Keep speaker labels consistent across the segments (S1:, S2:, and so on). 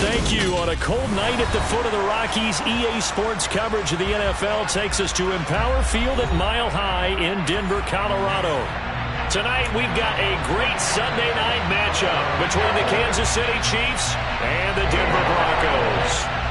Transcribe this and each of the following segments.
S1: thank you. On a cold night at the foot of the Rockies, EA Sports coverage of the NFL takes us to Empower Field at Mile High in Denver, Colorado. Tonight, we've got a great Sunday night matchup between the Kansas City Chiefs and the Denver Broncos.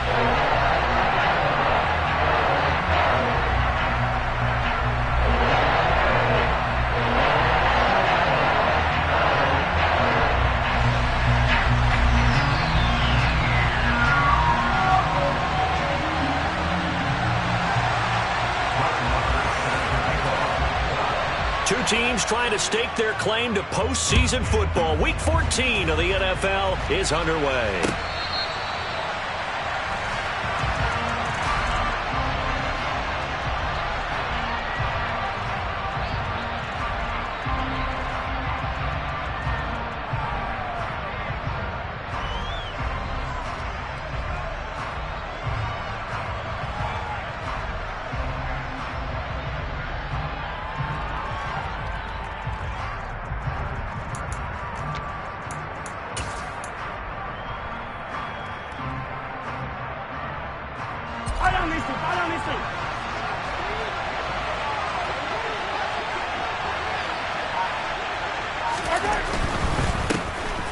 S1: Two teams trying to stake their claim to postseason football. Week 14 of the NFL is underway.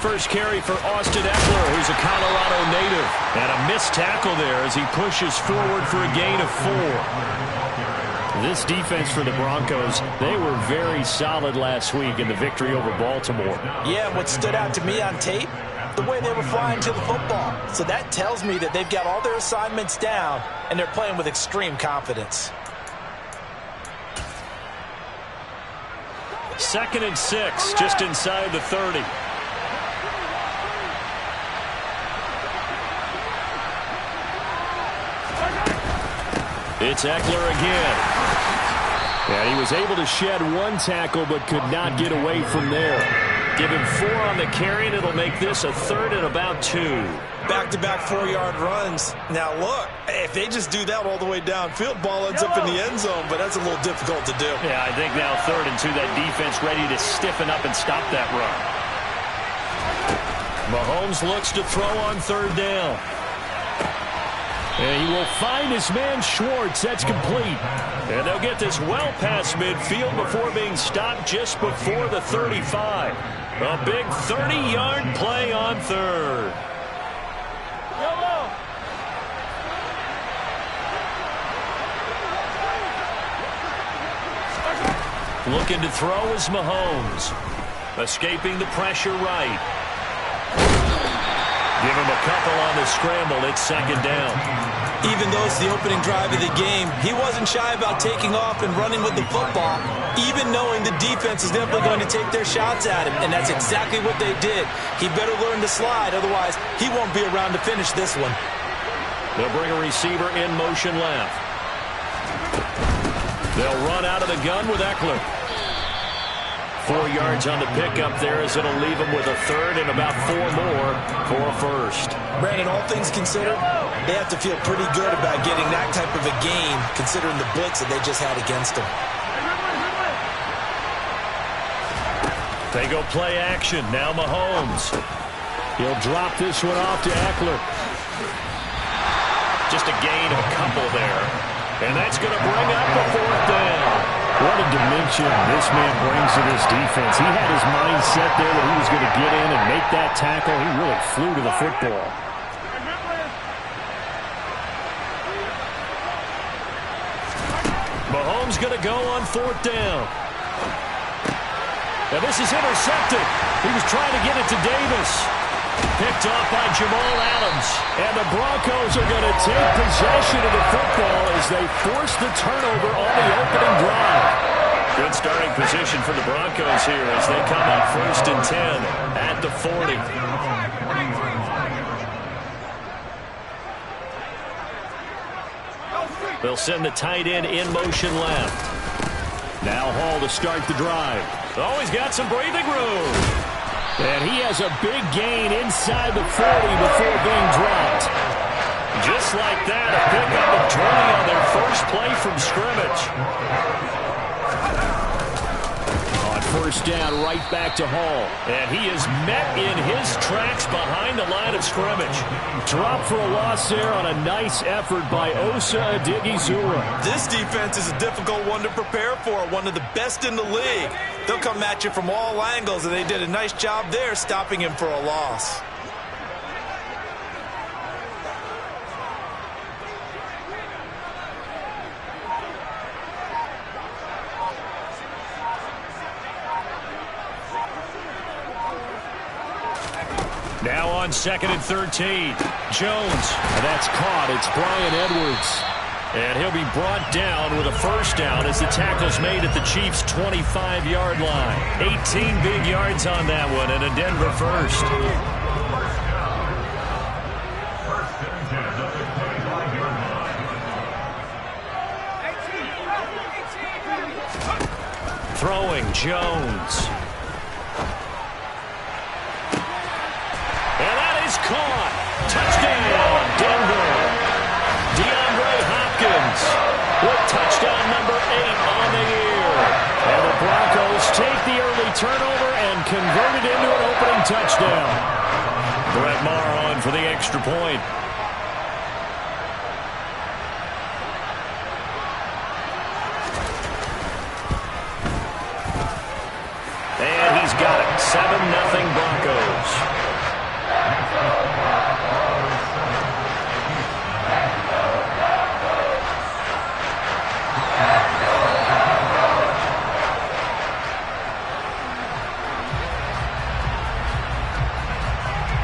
S1: First carry for Austin Eckler, who's a Colorado native. And a missed tackle there as he pushes forward for a gain of 4. This defense for the Broncos, they were very solid last week in the victory over Baltimore.
S2: Yeah, what stood out to me on tape, the way they were flying to the football. So that tells me that they've got all their assignments down, and they're playing with extreme confidence.
S1: 2nd and 6, just inside the 30. It's Eckler again. And he was able to shed one tackle but could not get away from there. Give him 4 on the carry, and it'll make this a 3rd and about 2.
S2: Back-to-back 4-yard runs. Now, look, if they just do that all the way downfield, ball ends up in the end zone, but that's a little difficult to do.
S1: Yeah, I think now 3rd and 2, that defense ready to stiffen up and stop that run. Mahomes looks to throw on 3rd down. And he will find his man Schwartz. That's complete. And they'll get this well past midfield before being stopped just before the 35. A big 30-yard play on 3rd. Looking to throw is Mahomes. Escaping the pressure right. Give him a couple on the scramble. It's 2nd down.
S2: Even though it's the opening drive of the game, he wasn't shy about taking off and running with the football, even knowing the defense is definitely going to take their shots at him, and that's exactly what they did. He better learn to slide, otherwise he won't be around to finish this one.
S1: They'll bring a receiver in motion left. They'll run out of the gun with Eckler. 4 yards on the pickup there as it'll leave him with a 3rd and about 4 more for a 1st.
S2: Brandon, all things considered, they have to feel pretty good about getting that type of a game considering the blitz that they just had against them.
S1: They go play action. Now Mahomes. He'll drop this one off to Eckler. Just a gain of a couple there. And that's going to bring up the 4th down. What a dimension this man brings to this defense. He had his mind set there that he was going to get in and make that tackle. He really flew to the football. Mahomes going to go on 4th down. Now this is intercepted. He was trying to get it to Davis. Picked off by Jamal Adams. And the Broncos are going to take possession of the football as they force the turnover on the opening drive. Good starting position for the Broncos here as they come up 1st and 10 at the 40. They'll send the tight end in motion left. Now Hall to start the drive. Oh, he's got some breathing room. And he has a big gain inside the 40 before being dropped. Just like that, a pickup of 20 on their first play from scrimmage. On first down right back to Hall. And he is met in his tracks behind the line of scrimmage. Drop for a loss there on a nice effort by Osa Odighizuwa.
S2: This defense is a difficult one to prepare for, one of the best in the league. They'll come at you from all angles, and they did a nice job there stopping him for a loss.
S1: Now on 2nd and 13. Jones. That's caught. It's Brian Edwards. And he'll be brought down with a first down as the tackle's made at the Chiefs' 25-yard line. 18 big yards on that one and a Denver first. Throwing Jones. Caught. Touchdown, Denver. DeAndre Hopkins with touchdown number 8 on the year. And the Broncos take the early turnover and convert it into an opening touchdown. Brett Maher on for the extra point. And he's got it. 7-0 Broncos.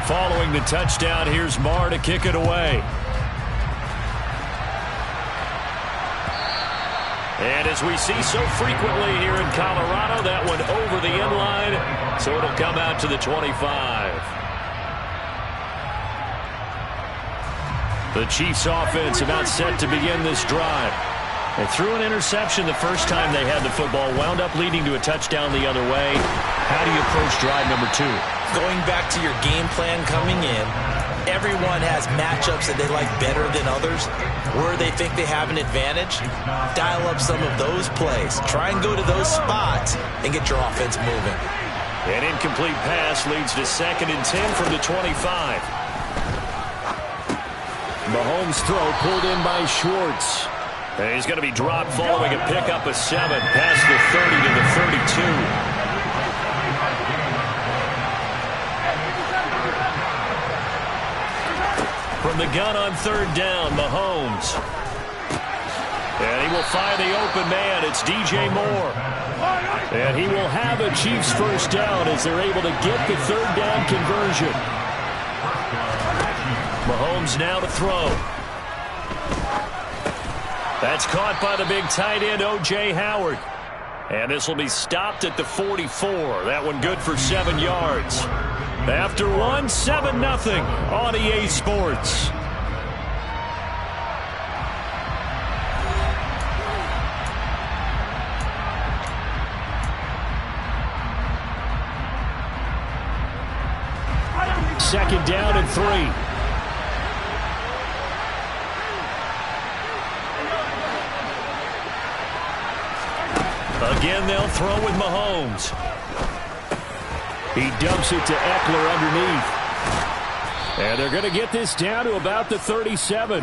S1: Following the touchdown, here's Maher to kick it away. And as we see so frequently here in Colorado, that one over the end line, so it'll come out to the 25. The Chiefs offense about set to begin this drive. They threw an interception the first time they had the football, wound up leading to a touchdown the other way. How do you approach drive number 2?
S2: Going back to your game plan coming in, everyone has matchups that they like better than others. Where they think they have an advantage, dial up some of those plays. Try and go to those spots and get your offense moving.
S1: An incomplete pass leads to 2nd and 10 from the 25. Mahomes' throw pulled in by Schwartz. And he's going to be dropped following a pickup of 7 past the 30 to the 32. From the gun on 3rd down, Mahomes. And he will find the open man. It's DJ Moore. And he will have a Chiefs first down as they're able to get the 3rd down conversion. Mahomes now to throw. That's caught by the big tight end, O.J. Howard. And this will be stopped at the 44. That one good for 7 yards. After one, 7-0 on EA Sports. Second down and 3. Again, they'll throw with Mahomes. He dumps it to Eckler underneath. And they're going to get this down to about the 37.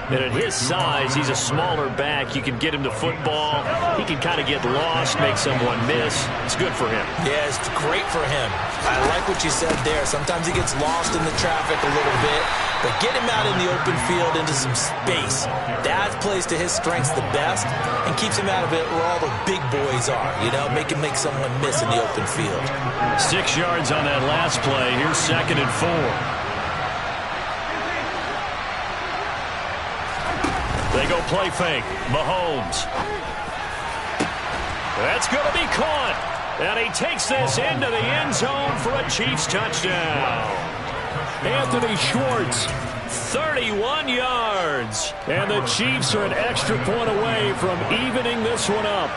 S1: And at his size, he's a smaller back. You can get him to football. He can kind of get lost, make someone miss. It's good for him.
S2: Yeah, it's great for him. I like what you said there. Sometimes he gets lost in the traffic a little bit. But get him out in the open field into some space. That plays to his strengths the best and keeps him out of it where all the big boys are. You know, make him make someone miss in the open field.
S1: 6 yards on that last play. Here's 2nd and 4. They go play fake. Mahomes. That's going to be caught. And he takes this into the end zone for a Chiefs touchdown. Anthony Schwartz, 31 yards. And the Chiefs are an extra point away from evening this one up.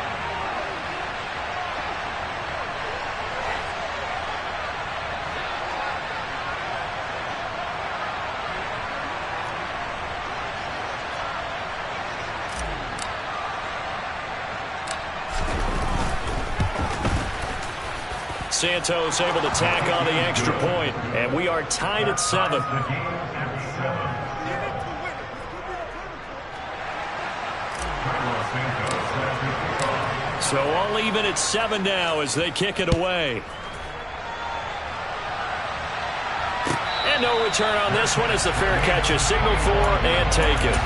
S1: Santos able to tack on the extra point, and we are tied at 7. So all even at 7 now as they kick it away. And no return on this one as the fair catch is signaled for and taken.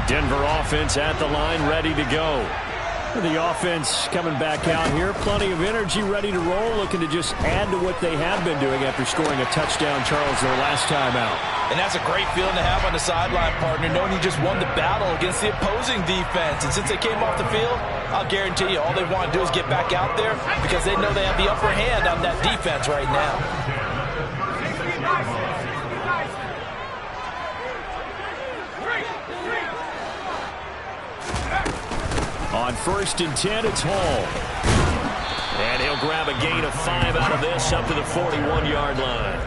S1: Denver offense at the line, ready to go. The offense coming back out here. Plenty of energy, ready to roll, looking to just add to what they have been doing after scoring a touchdown, Charles, their last time out.
S2: And that's a great feeling to have on the sideline, partner, knowing you just won the battle against the opposing defense. And since they came off the field, I'll guarantee you all they want to do is get back out there because they know they have the upper hand on that defense right now.
S1: On 1st and 10, it's Hall. And he'll grab a gain of 5 out of this up to the 41-yard line.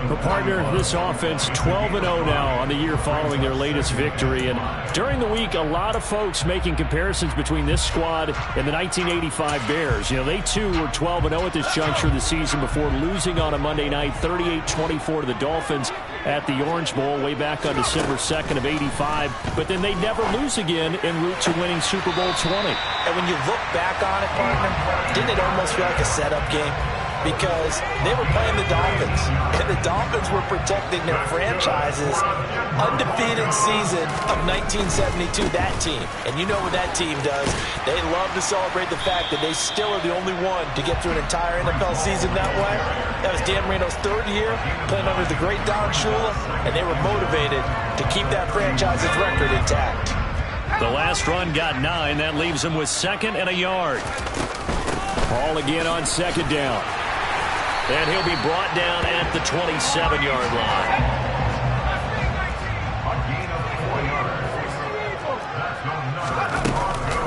S1: Well, partner, this offense 12-0 now on the year following their latest victory. And during the week, a lot of folks making comparisons between this squad and the 1985 Bears. You know, they too were 12-0 at this juncture of the season before losing on a Monday night 38-24 to the Dolphins at the Orange Bowl way back on December 2nd of 85. But then they never lose again en route to winning Super Bowl 20.
S2: And when you look back on it, partner, didn't it almost feel like a setup game? Because they were playing the Dolphins, and the Dolphins were protecting their franchise's undefeated season of 1972, that team. And you know what that team does. They love to celebrate the fact that they still are the only one to get through an entire NFL season that way. That was Dan Marino's 3rd year, playing under the great Don Shula, and they were motivated to keep that franchise's record intact.
S1: The last run got 9. That leaves them with 2nd and a yard. Ball again on 2nd down. And he'll be brought down at the 27-yard line.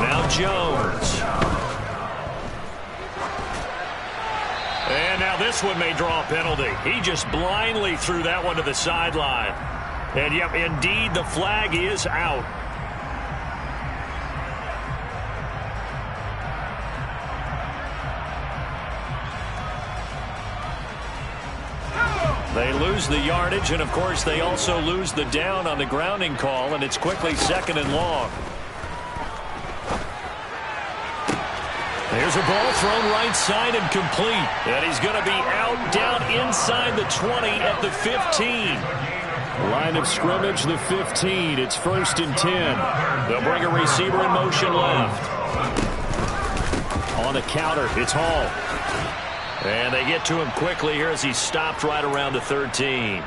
S1: Now Jones. And now this one may draw a penalty. He just blindly threw that one to the sideline. And yep, indeed, the flag is out. They lose the yardage, and of course they also lose the down on the grounding call, and it's quickly 2nd and long. There's a ball thrown right side and complete. And he's going to be out down inside the 20 at the 15. Line of scrimmage, the 15. It's 1st and 10. They'll bring a receiver in motion left. On the counter, it's Hall. And they get to him quickly here as he's stopped right around the 13.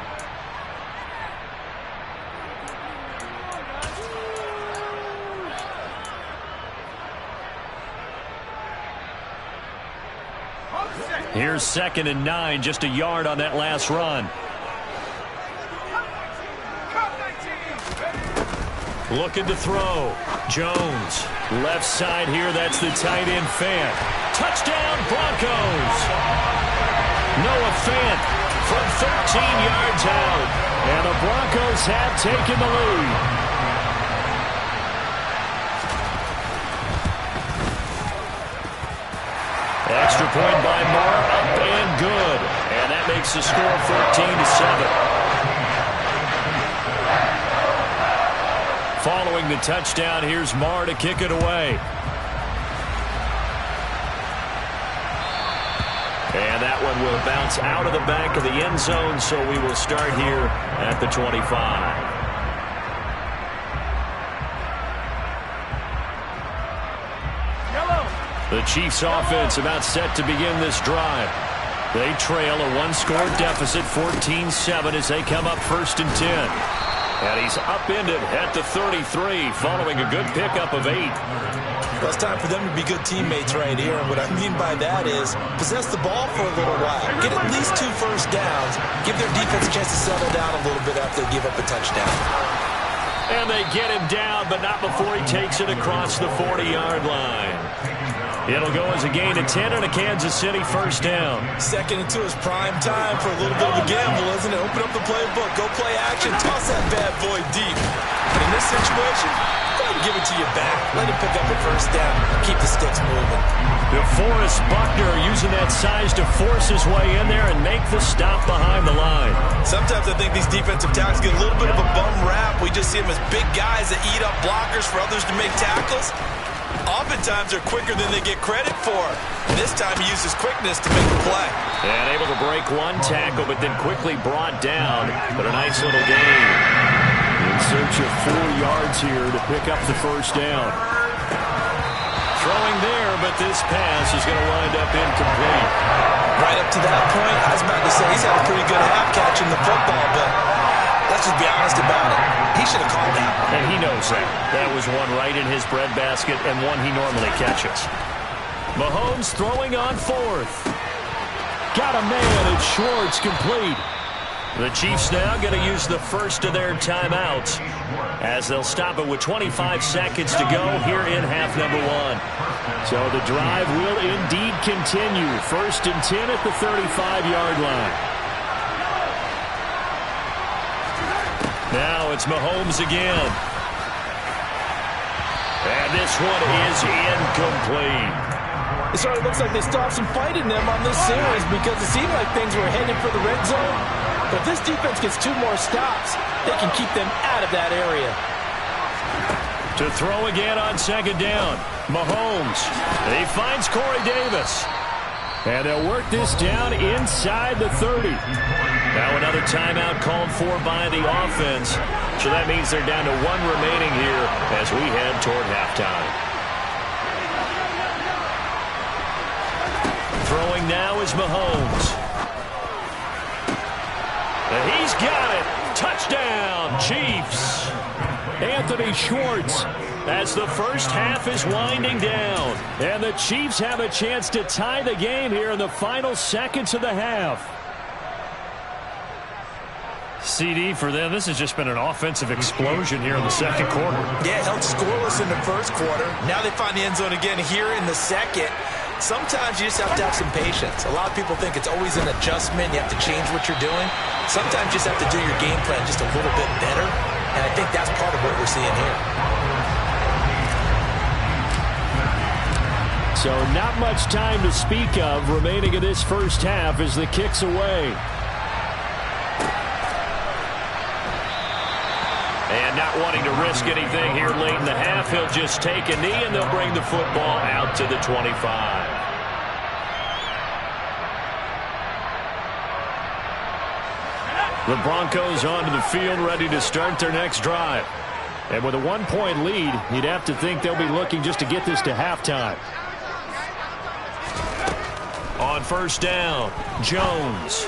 S1: Here's 2nd and 9, just a yard on that last run. Looking to throw. Jones. Left side here, that's the tight end Fant. Touchdown Broncos. Noah Fant from 13 yards out. And the Broncos have taken the lead. Extra point by Moore, up and good. And that makes the score 14-7. Following the touchdown, here's Marr to kick it away. And that one will bounce out of the back of the end zone, so we will start here at the 25. The Chiefs offense about set to begin this drive. They trail a one-score deficit, 14-7, as they come up 1st and 10. And he's upended at the 33 following a good pickup of 8.
S2: Well, it's time for them to be good teammates right here. And what I mean by that is possess the ball for a little while. Get at least 2 first downs. Give their defense a chance to settle down a little bit after they give up a touchdown.
S1: And they get him down, but not before he takes it across the 40-yard line. It'll go as a gain of 10 and a Kansas City first down.
S2: Second and 2 is prime time for a little bit of a gamble, isn't it? Open up the playbook, go play action, toss that bad boy deep. But in this situation, go ahead and give it to your back. Let him pick up a first down. Keep the sticks moving.
S1: DeForest Buckner using that size to force his way in there and make the stop behind the line.
S2: Sometimes I think these defensive tackles get a little bit of a bum rap. We just see them as big guys that eat up blockers for others to make tackles. Oftentimes they're quicker than they get credit for. This time he uses quickness to make a play.
S1: And able to break one tackle, but then quickly brought down. But a nice little gain. In search of 4 yards here to pick up the first down. Throwing there, but this pass is going to wind up incomplete.
S2: Right up to that point, I was about to say he's had a pretty good half catching the football, but let's just be honest about it. He should have caught that.
S1: And he knows that. That was one right in his breadbasket and one he normally catches. Mahomes throwing on 4th. Got a man at Schwartz, complete. The Chiefs now going to use the first of their timeouts as they'll stop it with 25 seconds to go here in half number 1. So the drive will indeed continue. 1st and 10 at the 35-yard line. Now it's Mahomes again. And this one is incomplete.
S3: It sort of looks like they stopped some fight in them on this series because it seemed like things were headed for the red zone. But if this defense gets 2 more stops, they can keep them out of that area.
S1: To throw again on 2nd down. Mahomes. He finds Corey Davis. And they'll work this down inside the 30. Now another timeout called for by the offense. So that means they're down to 1 remaining here as we head toward halftime. Throwing now is Mahomes. And he's got it. Touchdown, Chiefs. Anthony Schwartz as the first half is winding down. And the Chiefs have a chance to tie the game here in the final seconds of the half. CD for them, this has just been an offensive explosion here in the second quarter.
S2: Yeah, held scoreless in the first quarter. Now they find the end zone again here in the second. Sometimes you just have to have some patience. A lot of people think it's always an adjustment. You have to change what you're doing. Sometimes you just have to do your game plan just a little bit better. And I think that's part of what we're seeing here.
S1: So not much time to speak of remaining in this first half as the kick's away. And not wanting to risk anything here late in the half, he'll just take a knee and they'll bring the football out to the 25. The Broncos onto the field ready to start their next drive. And with a 1-point lead, you'd have to think they'll be looking just to get this to halftime. On first down, Jones.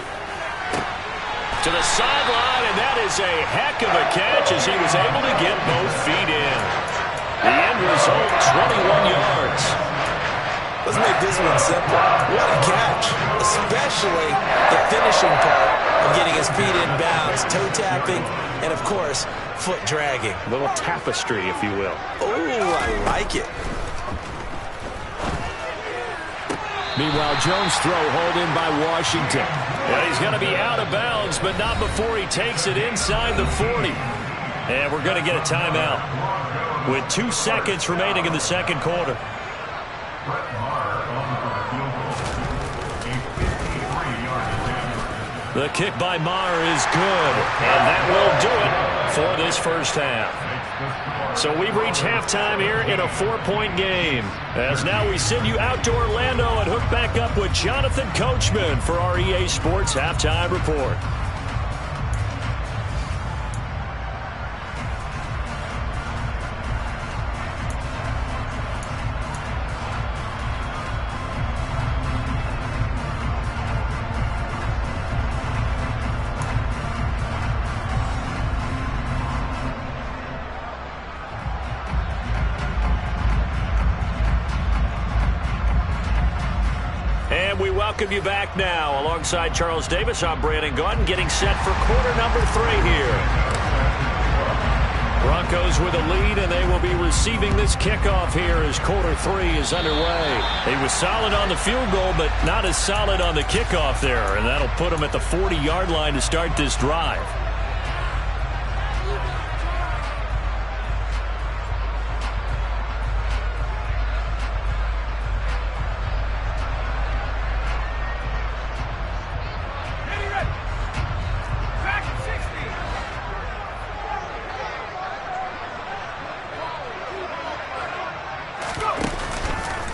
S1: To the sideline, and that is a heck of a catch as he was able to get both feet in. The end result, 21 yards.
S2: Let's make this one simple. What a catch, especially the finishing part of getting his feet in bounds, toe tapping, and of course, foot dragging.
S1: A little tapestry, if you will.
S2: Oh, I like it.
S1: Meanwhile, Jones' throw hauled in by Washington. Well, he's going to be out of bounds, but not before he takes it inside the 40. And we're going to get a timeout with 2 seconds remaining in the second quarter. The kick by Maher is good, and that will do it for this first half. So we've reached halftime here in a 4-point game. As now we send you out to Orlando and hook back up with Jonathan Coachman for our EA Sports Halftime Report. We welcome you back now. Alongside Charles Davis, I'm Brandon Gaudin, getting set for quarter number 3 here. Broncos with a lead, and they will be receiving this kickoff here as quarter 3 is underway. He was solid on the field goal, but not as solid on the kickoff there, and that'll put him at the 40-yard line to start this drive.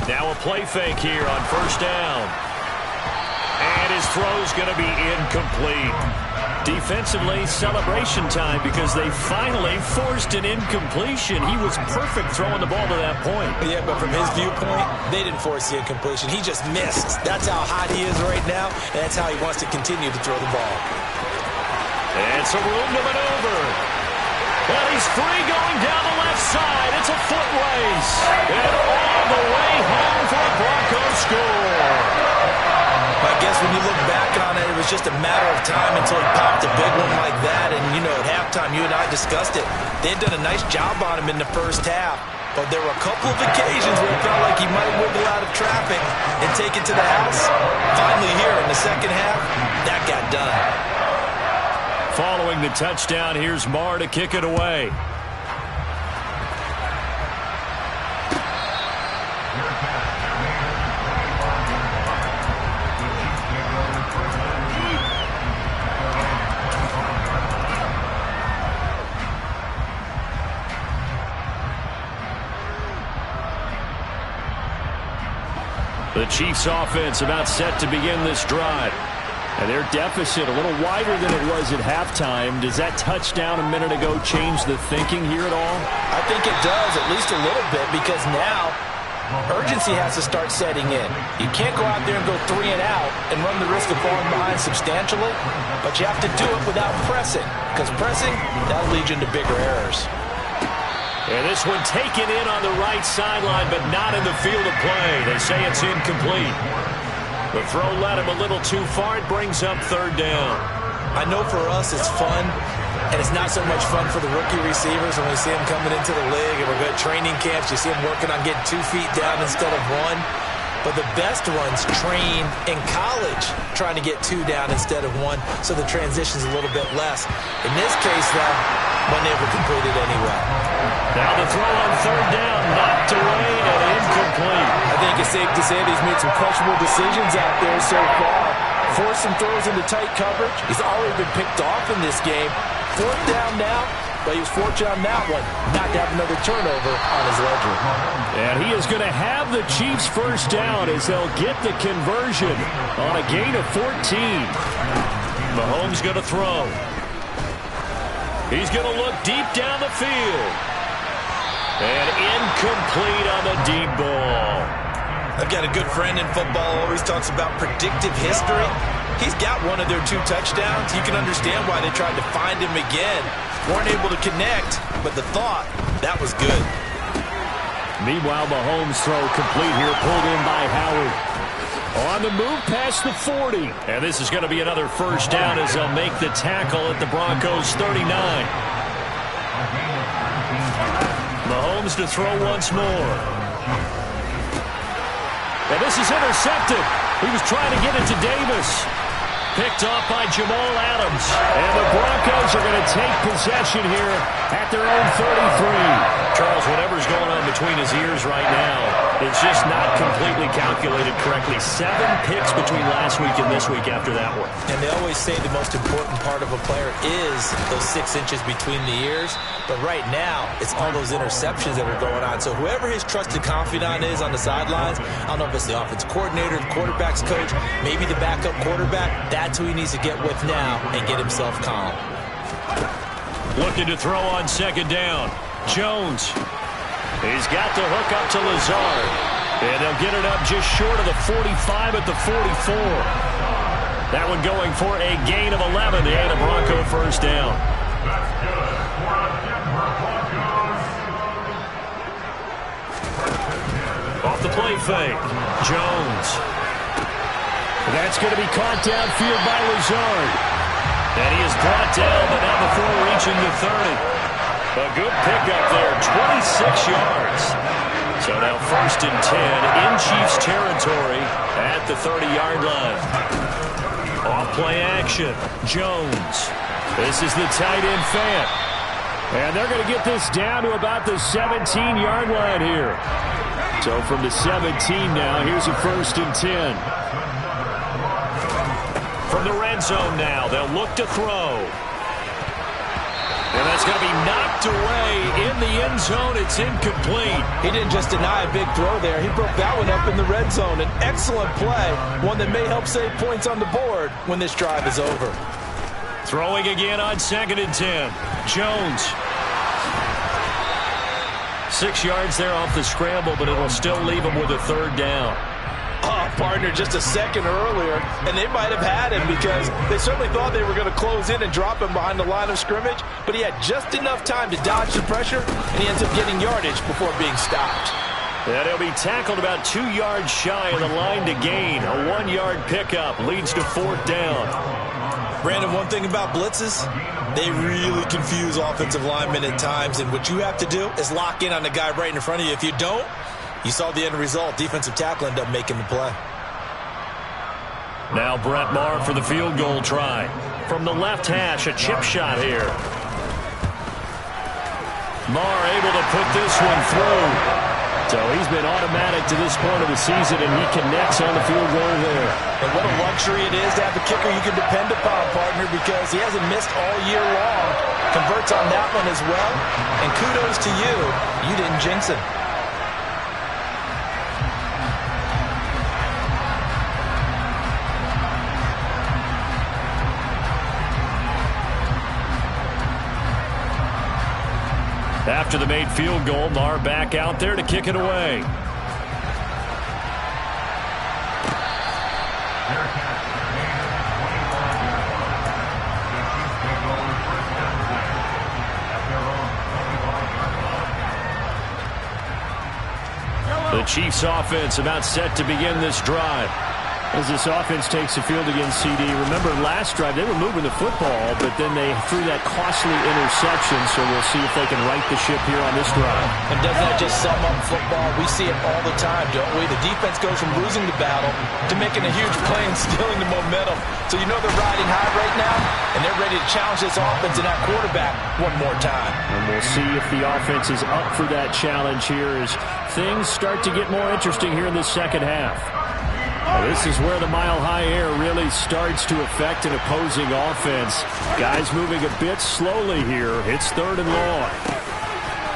S1: Now a play fake here on first down. And his throw's going to be incomplete. Defensively, celebration time because they finally forced an incompletion. He was perfect throwing the ball to that point.
S2: Yeah, but from his viewpoint, they didn't force the incompletion. He just missed. That's how hot he is right now, and that's how he wants to continue to throw the ball.
S1: And some room to maneuver. And he's free going down the left side. It's a foot race. And all the way home for a Broncos score.
S2: I guess when you look back on it, it was just a matter of time until he popped a big one like that. And, you know, at halftime, you and I discussed it. They had done a nice job on him in the first half. But there were a couple of occasions where it felt like he might wiggle out of traffic and take it to the house. Finally here in the second half, that got done.
S1: Following the touchdown, here's Marr to kick it away. The Chiefs offense about set to begin this drive. And their deficit a little wider than it was at halftime. Does that touchdown a minute ago change the thinking here at all?
S3: I think it does, at least a little bit, because now urgency has to start setting in. You can't go out there and go 3 and out and run the risk of falling behind substantially, but you have to do it without pressing, because pressing, that'll lead you into bigger errors.
S1: And this one taken in on the right sideline, but not in the field of play. They say it's incomplete. The throw led him a little too far. It brings up third down.
S2: I know for us it's fun, and it's not so much fun for the rookie receivers when we see them coming into the league and we're good training camps. You see them working on getting 2 feet down instead of 1. But the best ones train in college trying to get 2 down instead of 1, so the transition's a little bit less. In this case, though, one never completed anyway.
S1: Now the throw on third down, knocked away and incomplete.
S3: I think it's safe to say that he's made some questionable decisions out there so far. Forced some throws into tight coverage. He's already been picked off in this game. 4th down now, but he was fortunate on that one not to have another turnover on his ledger.
S1: And he is going to have the Chiefs first down as they'll get the conversion on a gain of 14. Mahomes going to throw. He's going to look deep down the field. And incomplete on the deep ball.
S2: I've got a good friend in football, always talks about predictive history. He's got one of their 2 touchdowns. You can understand why they tried to find him again. Weren't able to connect, but the thought, that was good.
S1: Meanwhile, Mahomes' throw complete here, pulled in by Howard. On the move past the 40. And this is going to be another first down as they'll make the tackle at the Broncos' 39. Mahomes to throw once more. And this is intercepted. He was trying to get it to Davis. Picked off by Jamal Adams. And the Broncos are going to take possession here at their own 33. Charles, whatever's going on between his ears right now, it's just not completely calculated correctly. 7 picks between last week and this week after that one.
S2: And they always say the most important part of a player is those 6 inches between the ears. But right now, it's all those interceptions that are going on. So whoever his trusted confidant is on the sidelines, I don't know if it's the offense coordinator, the quarterback's coach, maybe the backup quarterback, that's who he needs to get with now and get himself calm.
S1: Looking to throw on second down. Jones. He's got the hook up to Lazard. And they'll get it up just short of the 45 at the 44. That one going for a gain of 11 and a Bronco first down. Off the play fake. Jones. That's going to be caught downfield by Lazard. And he is brought down, but not before reaching the 30. A good pickup there, 26 yards. So now 1st and 10 in Chiefs territory at the 30-yard line. Off play action, Jones. This is the tight end Fant. And they're going to get this down to about the 17-yard line here. So from the 17 now, here's a 1st and 10. From the red zone now, they'll look to throw. And that's going to be knocked away in the end zone. It's incomplete.
S2: He didn't just deny a big throw there. He broke that one up in the red zone. An excellent play, one that may help save points on the board when this drive is over.
S1: Throwing again on 2nd and 10. Jones. 6 yards there off the scramble, but it'll still leave him with a 3rd down.
S2: Oh, partner, just a second earlier, and they might have had him because they certainly thought they were going to close in and drop him behind the line of scrimmage, but he had just enough time to dodge the pressure, and he ends up getting yardage before being stopped.
S1: And he'll be tackled about 2 yards shy of the line to gain. A 1-yard pickup leads to 4th down.
S2: Brandon, one thing about blitzes, they really confuse offensive linemen at times, and what you have to do is lock in on the guy right in front of you. If you don't, you saw the end result. Defensive tackle ended up making the play.
S1: Now Brett Maher for the field goal try. From the left hash, a chip shot here. Maher able to put this one through. So he's been automatic to this point of the season, and he connects on the field goal there.
S2: And what a luxury it is to have a kicker you can depend upon, partner, because he hasn't missed all year long. Converts on that one as well. And kudos to you. You didn't jinx him.
S1: After the made field goal, Maher back out there to kick it away. The Chiefs offense about set to begin this drive. As this offense takes the field against CD, remember last drive they were moving the football, but then they threw that costly interception, so we'll see if they can right the ship here on this drive.
S2: And doesn't that just sum up football? We see it all the time, don't we? The defense goes from losing the battle to making a huge play and stealing the momentum. So you know they're riding high right now, and they're ready to challenge this offense and that quarterback one more time.
S1: And we'll see if the offense is up for that challenge here as things start to get more interesting here in the second half. This is where the mile-high air really starts to affect an opposing offense. Guys moving a bit slowly here. It's 3rd and long.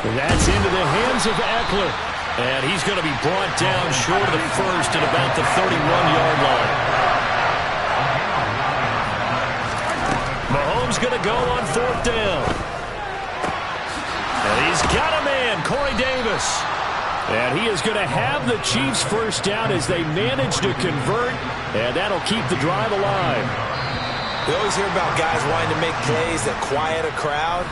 S1: And that's into the hands of Eckler. And he's going to be brought down short of the first at about the 31-yard line. Mahomes going to go on 4th down. And he's got a man, Corey Davis. And he is going to have the Chiefs first down as they manage to convert, and that'll keep the drive alive.
S2: We always hear about guys wanting to make plays that quiet a crowd.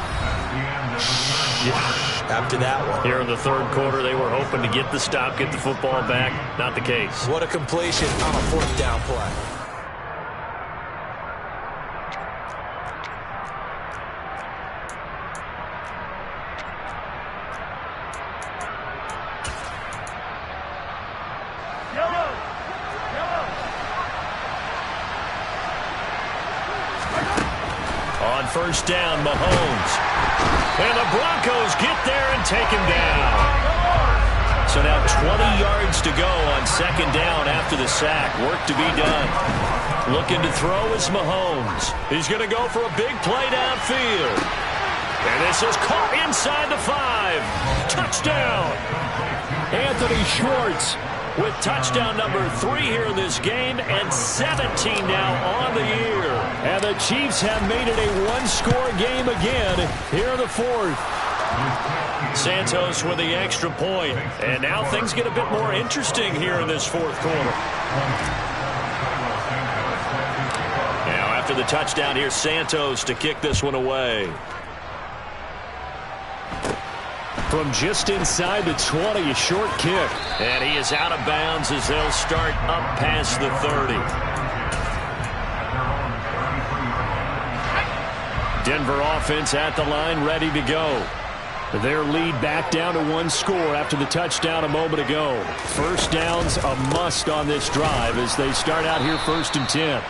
S2: After that one.
S1: Here in the 3rd quarter, they were hoping to get the stop, get the football back. Not the case.
S2: What a completion on a 4th down play.
S1: First down, Mahomes. And the Broncos get there and take him down. So now 20 yards to go on 2nd down after the sack. Work to be done. Looking to throw is Mahomes. He's going to go for a big play downfield. And this is caught inside the 5. Touchdown. Anthony Schwartz with touchdown number 3 here in this game, and 17 now on the year. And the Chiefs have made it a one-score game again here in the 4th. Santos with the extra point. And now things get a bit more interesting here in this 4th quarter. Now after the touchdown, here's Santos to kick this one away. From just inside the 20, a short kick. And he is out of bounds as they'll start up past the 30. Denver offense at the line, ready to go. Their lead back down to one score after the touchdown a moment ago. First down's a must on this drive as they start out here 1st and 10.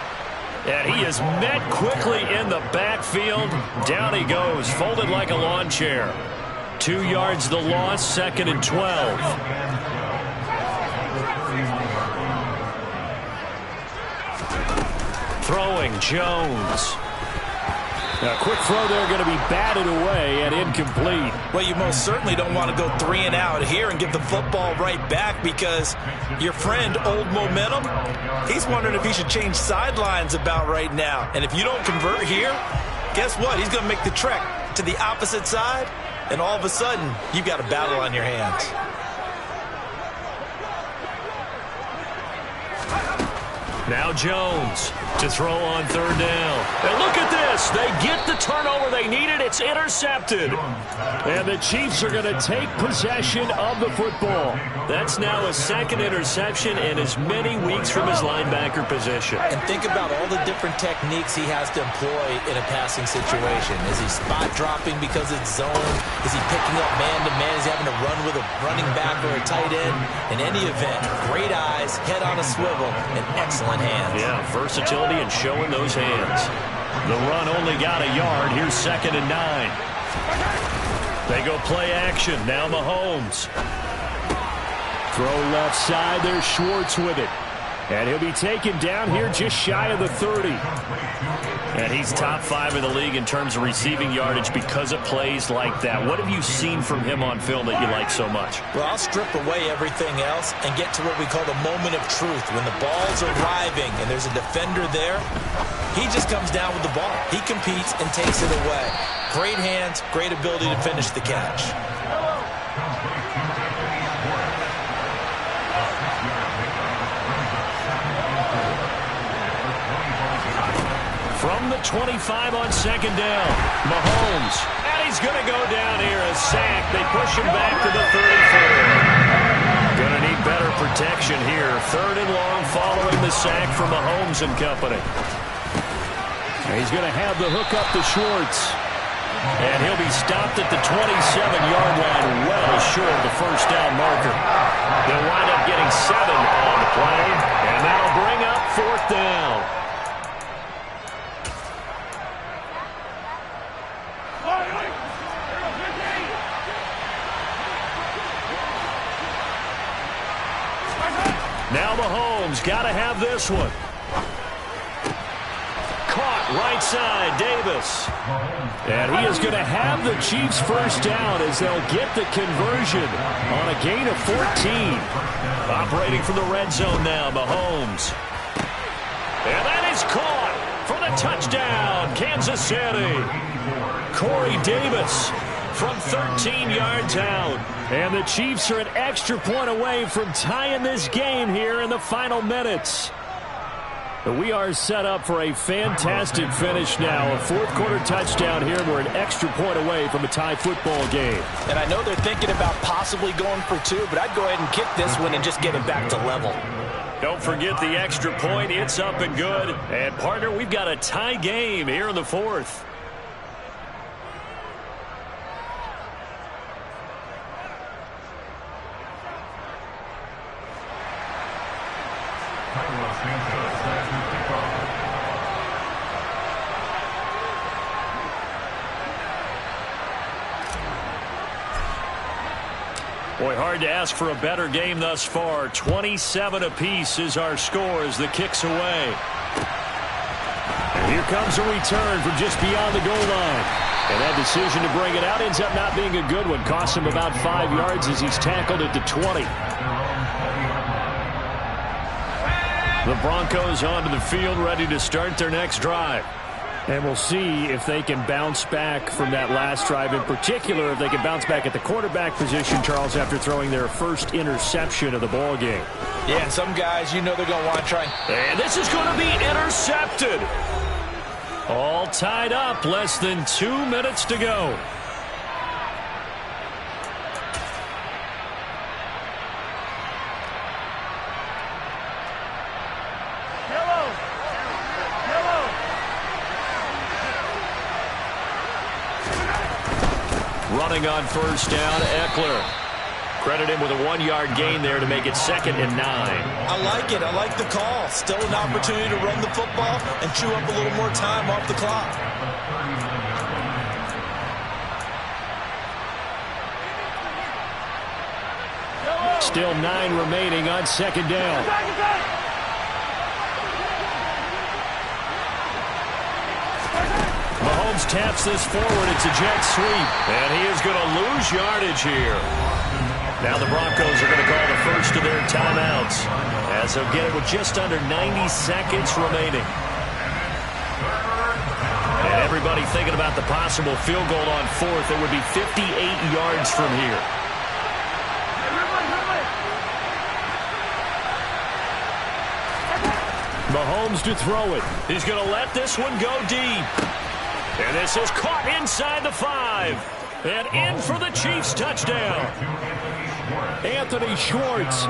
S1: And he is met quickly in the backfield. Down he goes, folded like a lawn chair. 2 yards the loss, 2nd and 12. Throwing, Jones. A quick throw there going to be batted away and incomplete.
S2: Well, you most certainly don't want to go 3 and out here and give the football right back because your friend, Old Momentum, he's wondering if he should change sidelines about right now. And if you don't convert here, guess what? He's going to make the trek to the opposite side, and all of a sudden, you've got a battle on your hands.
S1: Now Jones to throw on 3rd down. And look at this. They get the turnover they needed. It's intercepted. And the Chiefs are going to take possession of the football. That's now a 2nd interception in as many weeks from his linebacker position.
S2: And think about all the different techniques he has to employ in a passing situation. Is he spot dropping because it's zone? Is he picking up man-to-man? Is he having to run with a running back or a tight end? In any event, great eyes, head on a swivel, and excellent hands.
S1: Yeah, versatility and showing those hands. The run only got a yard. Here's 2nd and 9. They go play action. Now Mahomes. Throw left side. There's Schwartz with it. And he'll be taken down here just shy of the 30. And he's top 5 in the league in terms of receiving yardage because of plays like that. What have you seen from him on film that you like so much?
S2: Well, I'll strip away everything else and get to what we call the moment of truth. When the ball's arriving and there's a defender there, he just comes down with the ball. He competes and takes it away. Great hands, great ability to finish the catch.
S1: From the 25 on 2nd down, Mahomes. And he's going to go down here, a sack. They push him back to the 34. Going to need better protection here. 3rd and long following the sack from Mahomes and company. And he's going to have the hook up to Schwartz. And he'll be stopped at the 27-yard line, well short of the first down marker. They'll wind up getting 7 on the play, and that'll bring up 4th down. Now Mahomes got to have this one. Caught right side, Davis. And he is going to have the Chiefs first down as they'll get the conversion on a gain of 14. Operating from the red zone now, Mahomes. And that is caught for the touchdown, Kansas City. Corey Davis from 13 yards out. And the Chiefs are an extra point away from tying this game here in the final minutes. We are set up for a fantastic finish now. A 4th quarter touchdown here. We're an extra point away from a tie football game.
S3: And I know they're thinking about possibly going for 2, but I'd go ahead and kick this one and just get it back to level.
S1: Don't forget the extra point. It's up and good. And, partner, we've got a tie game here in the 4th. Boy, hard to ask for a better game thus far. 27 apiece is our score as the kick's away. And here comes a return from just beyond the goal line. And that decision to bring it out ends up not being a good one. Costs him about 5 yards as he's tackled at the 20. The Broncos onto the field, ready to start their next drive. And we'll see if they can bounce back from that last drive. In particular, if they can bounce back at the quarterback position, Charles, after throwing their first interception of the ball game.
S3: Yeah, and some guys, you know they're going to want to try.
S1: And this is going to be intercepted. All tied up, less than 2 minutes to go. Running on first down, Eckler. Credit him with a 1-yard gain there to make it 2nd and 9.
S2: I like it. I like the call. Still an opportunity to run the football and chew up a little more time off the clock.
S1: Still 9 remaining on 2nd down. Mahomes taps this forward. It's a jet sweep. And he is going to lose yardage here. Now the Broncos are going to call the first of their timeouts, as they'll get it with just under 90 seconds remaining. And everybody thinking about the possible field goal on 4th. It would be 58 yards from here. Mahomes to throw it. He's going to let this one go deep. And this is caught inside the 5. And in for the Chiefs touchdown. Anthony Schwartz,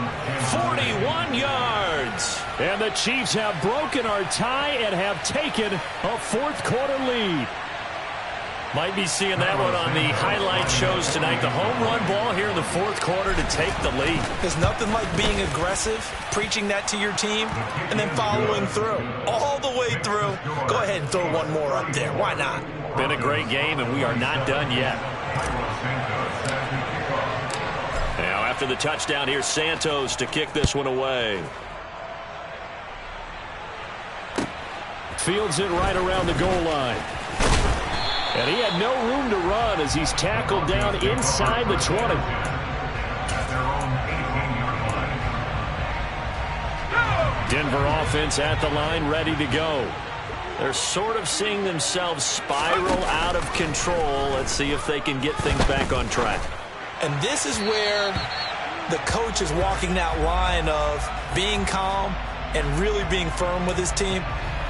S1: 41 yards. And the Chiefs have broken our tie and have taken a 4th quarter lead. Might be seeing that one on the highlight shows tonight. The home run ball here in the 4th quarter to take the lead.
S2: There's nothing like being aggressive, preaching that to your team, and then following through. All the way through. Go ahead and throw one more up there. Why not?
S1: Been a great game, and we are not done yet. Now, after the touchdown, here's Santos to kick this one away. Fields it right around the goal line. And he had no room to run as he's tackled down inside the 20. Denver offense at the line, ready to go. They're sort of seeing themselves spiral out of control. Let's see if they can get things back on track.
S2: And this is where the coach is walking that line of being calm and really being firm with his team.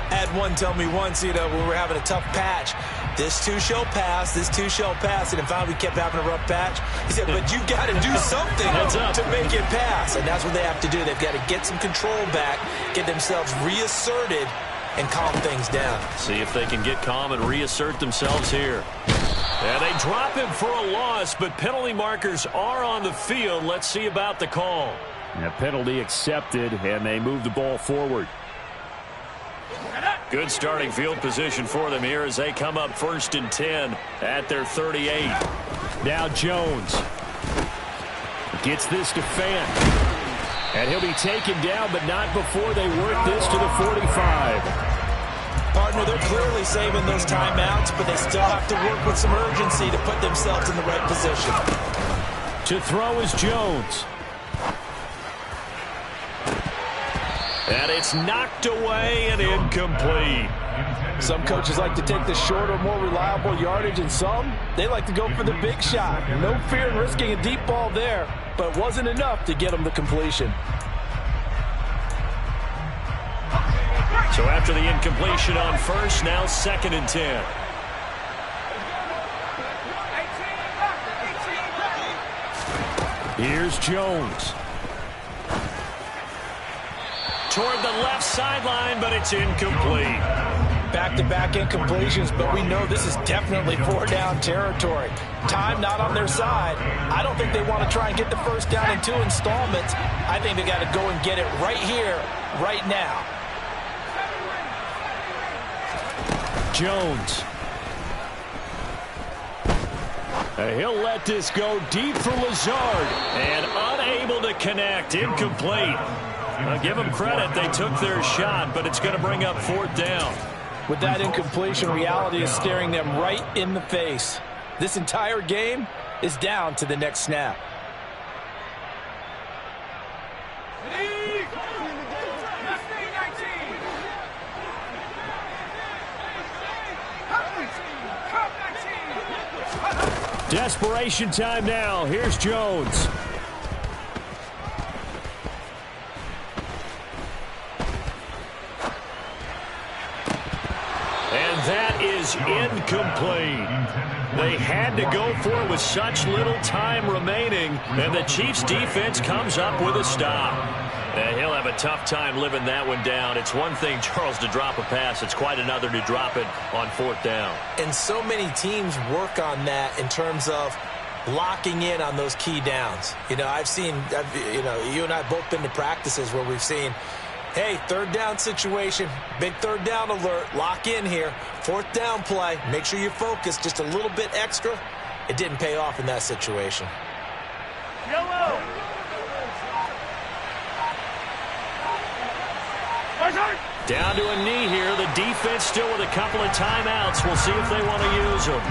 S2: I had one tell me once, when we were having a tough patch, this too shall pass, this too shall pass, and finally we kept having a rough patch. He said, but you got to do something to make it pass, and that's what they have to do. They've got to get some control back, get themselves reasserted, and calm things down.
S1: See if they can get calm and reassert themselves here. And they drop him for a loss, but penalty markers are on the field. Let's see about the call. A penalty accepted, and they move the ball forward. Good starting field position for them here as they come up 1st and 10 at their 38. Now Jones gets this to Fant. And he'll be taken down, but not before they work this to the 45.
S2: Partner, they're clearly saving those timeouts, but they still have to work with some urgency to put themselves in the right position.
S1: To throw is Jones. And it's knocked away and incomplete.
S2: Some coaches like to take the shorter, more reliable yardage, and some, they like to go for the big shot. No fear in risking a deep ball there, but it wasn't enough to get them the completion.
S1: So after the incompletion on 1st, now 2nd and 10. Here's Jones. Toward the left sideline, but it's incomplete.
S2: Back-to-back incompletions, but we know this is definitely 4-down territory. Time not on their side. I don't think they want to try and get the first down in 2 installments. I think they got to go and get it right here, right now.
S1: Jones. He'll let this go deep for Lazard. And unable to connect. Incomplete. I'll give them credit. They took their shot, but it's going to bring up 4th down.
S2: With that incompletion, reality is staring them right in the face. This entire game is down to the next snap.
S1: Desperation time now. Here's Jones. And that is incomplete. They had to go for it with such little time remaining, and the Chiefs defense comes up with a stop. And he'll have a tough time living that one down. It's one thing, Charles, to drop a pass. It's quite another to drop it on 4th down.
S2: And so many teams work on that in terms of locking in on those key downs. You know, you and I have both been to practices where we've seen, hey, 3rd down situation, big 3rd down alert, lock in here, 4th down play, make sure you focus just a little bit extra. It didn't pay off in that situation.
S1: Yellow. Down to a knee here. The defense still with a couple of timeouts. We'll see if they want to use them.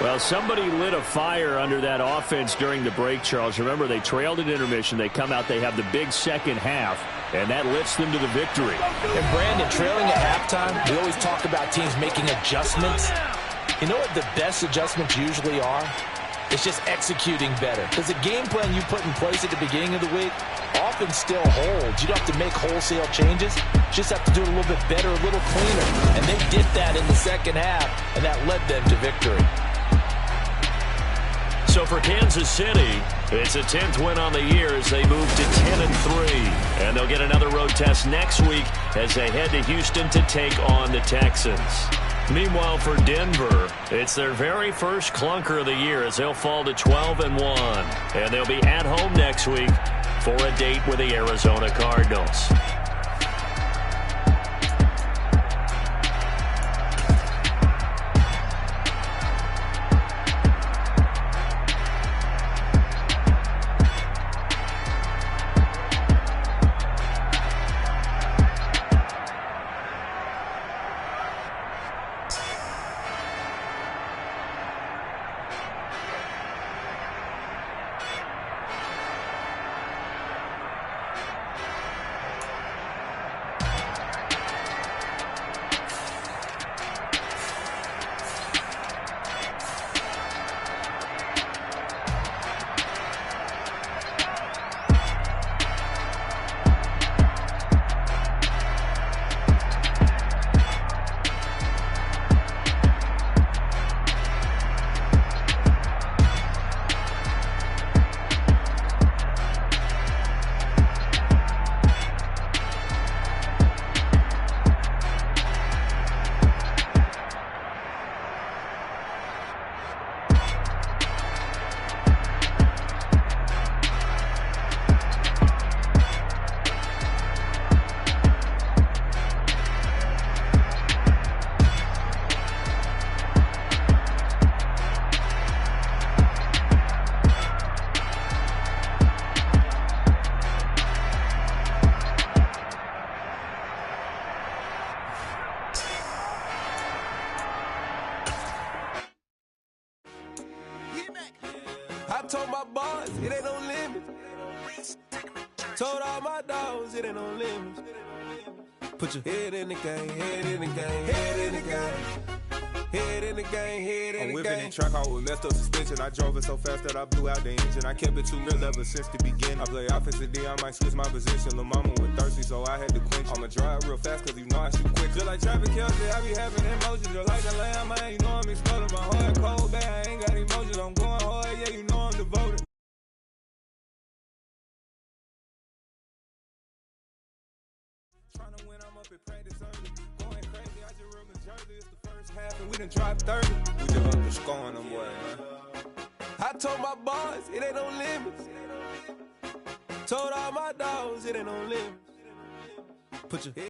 S1: Well, somebody lit a fire under that offense during the break, Charles. Remember, they trailed at intermission. They come out, they have the big second half, and that lifts them to the victory.
S2: And, Brandon, trailing at halftime, we always talk about teams making adjustments. You know what the best adjustments usually are? It's just executing better. Because the game plan you put in place at the beginning of the week often still holds. You don't have to make wholesale changes. You just have to do it a little bit better, a little cleaner. And they did that in the second half, and that led them to victory.
S1: So for Kansas City, it's a 10th win on the year as they move to 10-3. And they'll get another road test next week as they head to Houston to take on the Texans. Meanwhile, for Denver, it's their very first clunker of the year as they'll fall to 12-1. And they'll be at home next week for a date with the Arizona Cardinals.
S4: I told my boss, it ain't no limit. Told all my dogs, it ain't no limit. Put your head in the game, head in the game, head in the game. Head in the game, head in the game. I'm whipping in track, I was messed up suspension. I drove it so fast that I blew out the engine. I kept it too real ever since the beginning. I play offensive D, I might switch my position. Lil' mama was thirsty, so I had to quench. I'ma drive real fast, cause you know I shoot quick. Just like traffic Kelsey, I be having emotions. Just like the lamb, man, you know I'm exploding. My heart cold, bad, I ain't got emotions. I'm going hard, yeah, you know I'm devoted. Trying to win, I'm up at practice early. Going crazy, I just rode the jersey. It's the first half, and we done dropped 30. We just underscoring them, boy, man. I told my boys, it ain't no limits. Told all my dogs, it ain't no limits. Put your